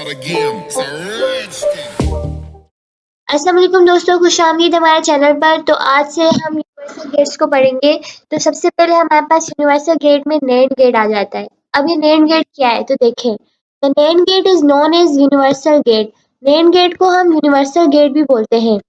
अस्सलाम वालेकुम दोस्तों, खुशामदीद हमारे चैनल पर। तो आज से हम यूनिवर्सल गेट्स को पढ़ेंगे। तो सबसे पहले हमारे पास यूनिवर्सल गेट में नैंड गेट आ जाता है। अब ये नैंड गेट क्या है तो देखें। The NAND gate is known as universal gate. NAND gate को हम यूनिवर्सल गेट भी बोलते हैं।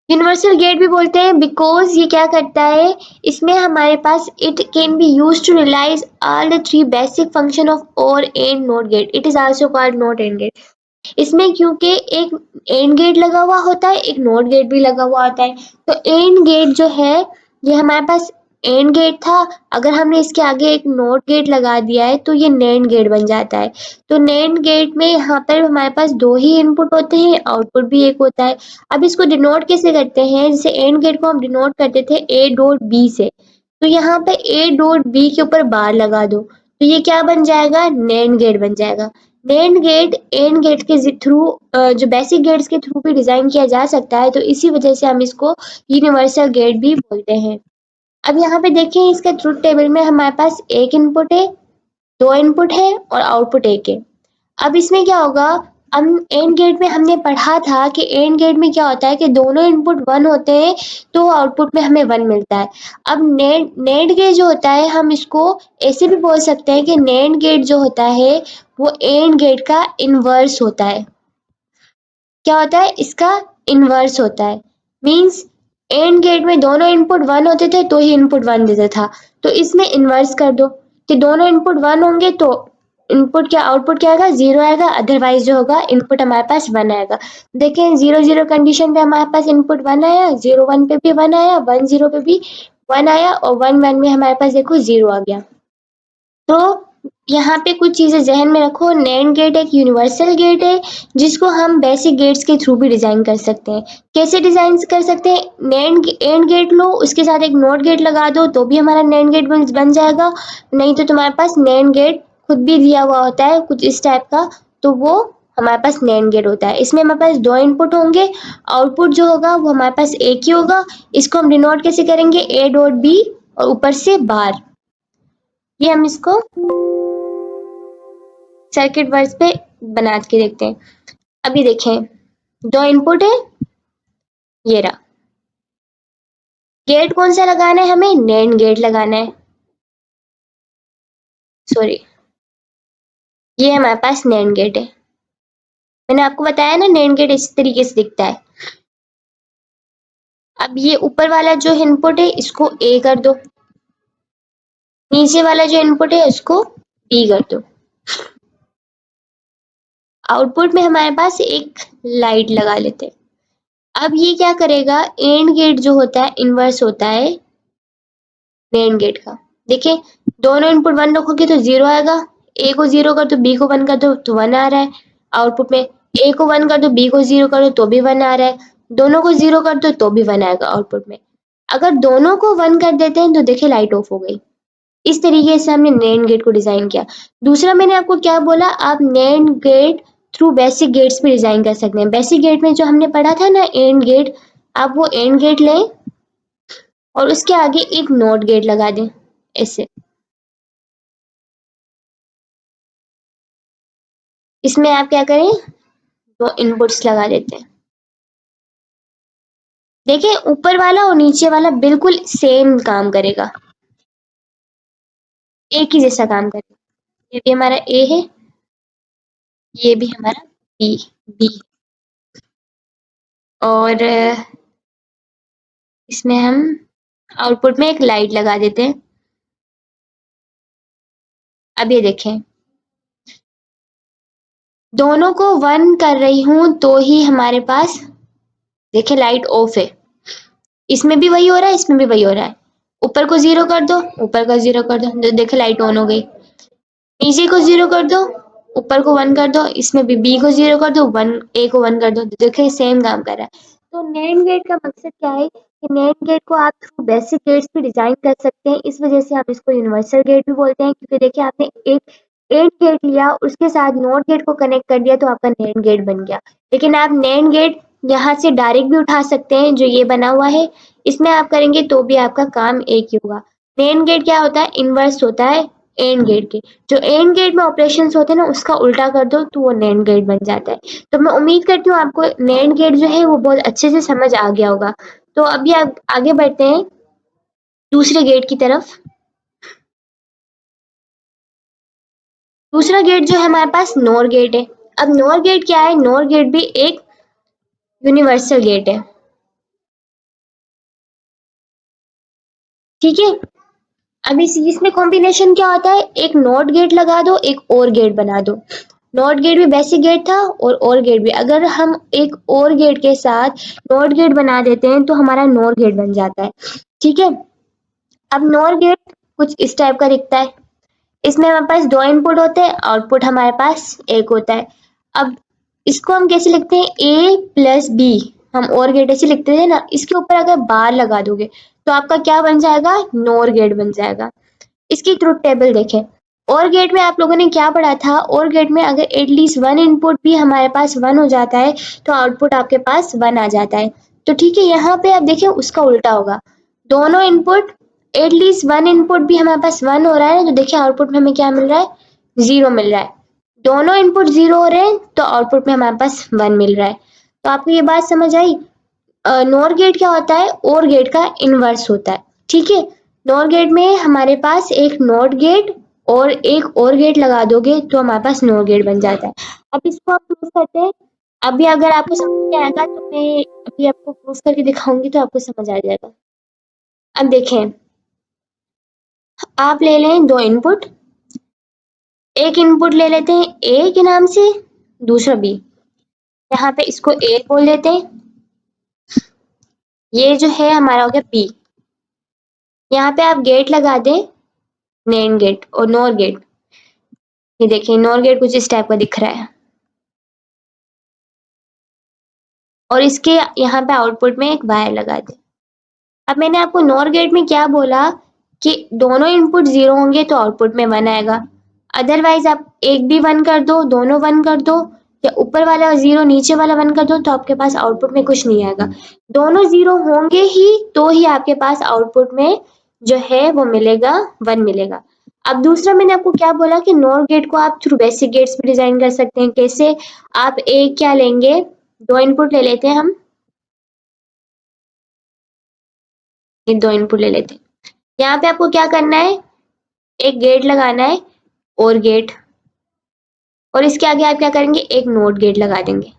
यूनिवर्सल गेट भी बोलते हैं बिकॉज ये क्या करता है, इसमें हमारे पास it can be use to realise all the three basic function of or and not gate. It is also called not and gate. इसमें क्योंकि एक एंड गेट लगा हुआ होता है, एक नॉट गेट भी लगा हुआ होता है। तो एंड गेट जो है, ये हमारे पास एंड गेट था। अगर हमने इसके आगे एक नॉट गेट लगा दिया है तो ये नैंड गेट बन जाता है। तो नैंड गेट में यहाँ पर हमारे पास दो ही इनपुट होते हैं, आउटपुट भी एक होता है। अब इसको डिनोट कैसे करते हैं, जैसे एंड गेट को हम डिनोट करते थे ए डॉट बी से। तो यहाँ पे ए डॉट बी के ऊपर बार लगा दो तो ये क्या बन जाएगा, नैंड गेट बन जाएगा। नैंड गेट एंड गेट के थ्रू, जो बेसिक गेट्स के थ्रू भी डिजाइन किया जा सकता है, तो इसी वजह से हम इसको यूनिवर्सल गेट भी बोलते हैं। अब यहाँ पे देखें, इसके ट्रुथ टेबल में हमारे पास एक इनपुट है, दो इनपुट है और आउटपुट एक है। अब इसमें क्या होगा, हम एंड गेट में हमने पढ़ा था कि एंड गेट में क्या होता है कि दोनों इनपुट वन होते हैं तो आउटपुट में हमें वन मिलता है। अब नेंड गेट जो होता है, हम इसको ऐसे भी बोल सकते हैं कि नेंड गेट जो होता है वो एंड गेट का इनवर्स होता है। क्या होता है, इसका इनवर्स होता है। मींस एंड गेट में दोनों इनपुट वन होते थे तो ही इनपुट वन देता था। तो इसमें इनवर्स कर दो कि दोनों इनपुट वन होंगे तो इनपुट क्या आउटपुट क्या आएगा, जीरो आएगा। अदरवाइज जो होगा इनपुट हमारे पास वन आएगा। देखें, जीरो जीरो कंडीशन पे हमारे पास इनपुट वन आया, जीरो वन पे भी वन आया, वन जीरो पे भी वन आया और वन वन में हमारे पास देखो जीरो आ गया। तो यहाँ पे कुछ चीजें जहन में रखो। नैंड गेट एक यूनिवर्सल गेट है जिसको हम बेसिक गेट्स के थ्रू भी डिजाइन कर सकते हैं। कैसे डिजाइन कर सकते हैं, नैंड एंड गेट लो, उसके साथ एक नॉट गेट लगा दो तो भी हमारा नैंड गेट बन जाएगा। नहीं तो तुम्हारे पास नैंड गेट खुद भी दिया हुआ होता है कुछ इस टाइप का, तो वो हमारे पास नैंड गेट होता है। इसमें हमारे पास दो इनपुट होंगे, आउटपुट जो होगा वो हमारे पास एक ही होगा। इसको हम डिनोट कैसे करेंगे, ए डॉट बी और ऊपर से बार। ये हम इसको सर्किट वर्ड्स पे बना के देखते हैं। अभी देखें, दो इनपुट है, ये रहा। गेट कौन सा लगाना है, हमें नैंड गेट लगाना है। सॉरी, ये हमारे पास नैंड गेट है। मैंने आपको बताया ना नैंड गेट इस तरीके से दिखता है। अब ये ऊपर वाला जो इनपुट है इसको ए कर दो, नीचे वाला जो इनपुट है इसको बी कर दो। आउटपुट में हमारे पास एक लाइट लगा लेते हैं। अब ये क्या करेगा, एंड गेट जो होता है इनवर्स होता है नैंड गेट का। देखिए, दोनों इनपुट वन रखोगे तो जीरो आएगा, ए को जीरो कर दो बी को वन कर दो तो वन आ रहा है। आउटपुट में ए को वन कर दो बी को जीरो कर दो तो भी वन आ रहा है, दोनों को जीरो कर दो तो भी वन आएगा आउटपुट में। अगर दोनों को वन कर देते हैं तो देखिए लाइट ऑफ हो गई। इस तरीके से हमने नैंड गेट को डिजाइन किया। दूसरा मैंने आपको क्या बोला, आप NAND get through basic gates भी डिजाइन कर सकते हैं। बेसिक गेट में जो हमने पढ़ा था ना एंड गेट, आप वो एंड गेट लें और उसके आगे एक नॉट गेट लगा दें ऐसे। इसमें आप क्या करें, दो इनपुट्स लगा देते हैं। देखिए, ऊपर वाला और नीचे वाला बिल्कुल सेम काम करेगा, एक ही जैसा काम करेगा। ये भी हमारा ए है, ये भी हमारा बी बी और इसमें हम आउटपुट में एक लाइट लगा देते हैं। अब ये देखें, दोनों को वन कर रही हूं तो ही हमारे पास देखिए लाइट ऑफ है। इसमें भी वही हो रहा है, इसमें भी वही हो रहा है। ऊपर को जीरो कर दो, ऊपर का जीरो कर दो तो देखिए लाइट ऑन हो गई। नीचे को जीरो कर दो, ऊपर को वन कर दो, इसमें भी बी को जीरो कर दो, वन ए को वन कर दो, देखिए सेम काम कर रहा है। तो नैंड गेट का मकसद क्या है कि नैंड गेट को आप थ्रू बेसिक गेट्स भी डिजाइन कर सकते हैं। इस वजह से आप इसको यूनिवर्सल गेट भी बोलते हैं, क्योंकि देखिए आपने एक एंड गेट लिया, उसके साथ नॉट गेट को कनेक्ट कर दिया तो आपका नैंड गेट बन गया। लेकिन आप नैंड गेट यहाँ से डायरेक्ट भी उठा सकते हैं, जो ये बना हुआ है इसमें आप करेंगे तो भी आपका काम एक ही होगा। नैंड गेट क्या होता है, इनवर्स होता है एंड गेट के। जो एंड गेट में ऑपरेशंस होते हैं ना उसका उल्टा कर दो तो वो नैंड गेट बन जाता है। तो मैं उम्मीद करती हूँ आपको नैंड गेट जो है वो बहुत अच्छे से समझ आ गया होगा। तो अभी आप आगे बढ़ते हैं दूसरे गेट की तरफ। दूसरा गेट जो है हमारे पास नोर गेट है। अब नोर गेट क्या है? नोर गेट भी एक यूनिवर्सल गेट है। ठीक है। अब इसमें कॉम्बिनेशन क्या होता है? एक नॉट गेट लगा दो, एक और गेट बना दो। नॉट गेट भी बेसिक गेट था और गेट भी। अगर हम एक और गेट के साथ नॉट गेट बना देते हैं तो हमारा नॉर गेट बन जाता है। ठीक है। अब नॉर गेट कुछ इस टाइप का दिखता है। इसमें हमारे पास दो इनपुट होते हैं, आउटपुट हमारे पास एक होता है। अब इसको हम कैसे लिखते हैं? ए प्लस बी। हम और गेट ऐसे लिखते थे ना, इसके ऊपर अगर बार लगा दोगे तो आपका क्या बन जाएगा? नोर गेट बन जाएगा। इसकी ट्रुथ टेबल देखें। और गेट में आप लोगों ने क्या पढ़ा था? और गेट में अगर एटलीस्ट वन इनपुट भी हमारे पास वन हो जाता है तो आउटपुट आपके पास वन आ जाता है। तो ठीक है, यहाँ पे आप देखें उसका उल्टा होगा। दोनों इनपुट एटलीस्ट वन इनपुट भी हमारे पास वन हो रहा है तो देखिए आउटपुट में हमें क्या मिल रहा है? जीरो मिल रहा है। दोनों इनपुट जीरो हो रहे हैं तो आउटपुट में हमारे पास वन मिल रहा है। तो आपको ये बात समझ आई? नॉर गेट क्या होता है? और गेट का इनवर्स होता है। ठीक है। नॉर गेट में हमारे पास एक नॉट गेट और एक और गेट लगा दोगे तो हमारे पास नॉर गेट बन जाता है। अब इसको आप प्रूफ करते हैं। अभी अगर आपको समझ नहीं आएगा तो मैं अभी आपको प्रूफ करके दिखाऊंगी तो आपको समझ आ जाएगा। अब देखें, आप ले लें दो इनपुट। एक इनपुट ले लेते हैं ए के नाम से, दूसरा बी। यहाँ पे इसको ए बोल देते हैं। ये जो है हमारा हो गया बी। यहाँ पे आप गेट लगा दें, नैंड गेट और नॉर गेट। ये देखिए नॉर गेट कुछ इस टाइप का दिख रहा है। और इसके यहाँ पे आउटपुट में एक वायर लगा दे। अब मैंने आपको नॉर गेट में क्या बोला कि दोनों इनपुट जीरो होंगे तो आउटपुट में वन आएगा। अदरवाइज आप एक भी वन कर दो, दोनों वन कर दो, या ऊपर वाला जीरो नीचे वाला वन कर दो तो आपके पास आउटपुट में कुछ नहीं आएगा। दोनों जीरो होंगे ही तो ही आपके पास आउटपुट में जो है वो मिलेगा, वन मिलेगा। अब दूसरा मैंने आपको क्या बोला कि नॉर गेट को आप थ्रू बेसिक गेट्स भी डिजाइन कर सकते हैं। कैसे? आप एक क्या लेंगे, दो इनपुट ले लेते हैं हम। ये दो इनपुट ले लेते हैं। यहाँ पे आपको क्या करना है? एक गेट लगाना है और गेट, और इसके आगे आप क्या करेंगे? एक नोट गेट लगा देंगे।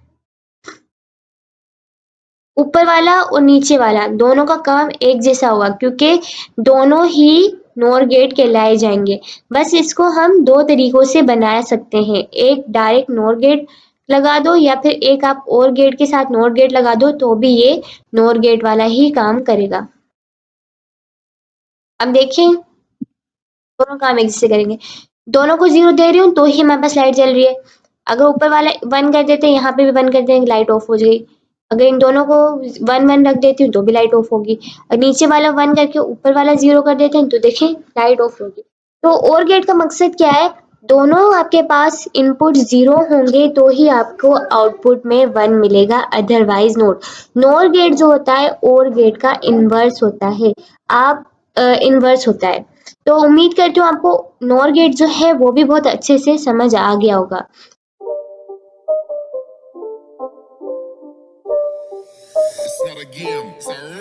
ऊपर वाला और नीचे वाला दोनों का काम एक जैसा होगा क्योंकि दोनों ही नोर गेट कहलाए जाएंगे। बस इसको हम दो तरीकों से बना सकते हैं। एक डायरेक्ट नोर गेट लगा दो या फिर एक आप और गेट के साथ नोट गेट लगा दो तो भी ये नोर गेट वाला ही काम करेगा। अब देखिए दोनों काम एक जैसे करेंगे। दोनों को जीरो दे रही हूँ तो ही हमारे पास लाइट जल रही है। अगर ऊपर वाला वन कर देते हैं, यहाँ पे भी वन कर देंगे, लाइट ऑफ हो जाएगी। अगर इन दोनों को वन वन रख देती हूँ तो भी लाइट ऑफ होगी। और नीचे वाला वन करके ऊपर वाला जीरो कर देते हैं तो देखें लाइट ऑफ होगी। तो और गेट का मकसद क्या है? दोनों आपके पास इनपुट जीरो होंगे तो ही आपको आउटपुट में वन मिलेगा, अदरवाइज नोट। नोर गेट जो होता है और गेट का इनवर्स होता है। आप इनवर्स होता है। तो उम्मीद करती हूँ आपको नॉर गेट जो है वो भी बहुत अच्छे से समझ आ गया होगा। It's not a game, it's a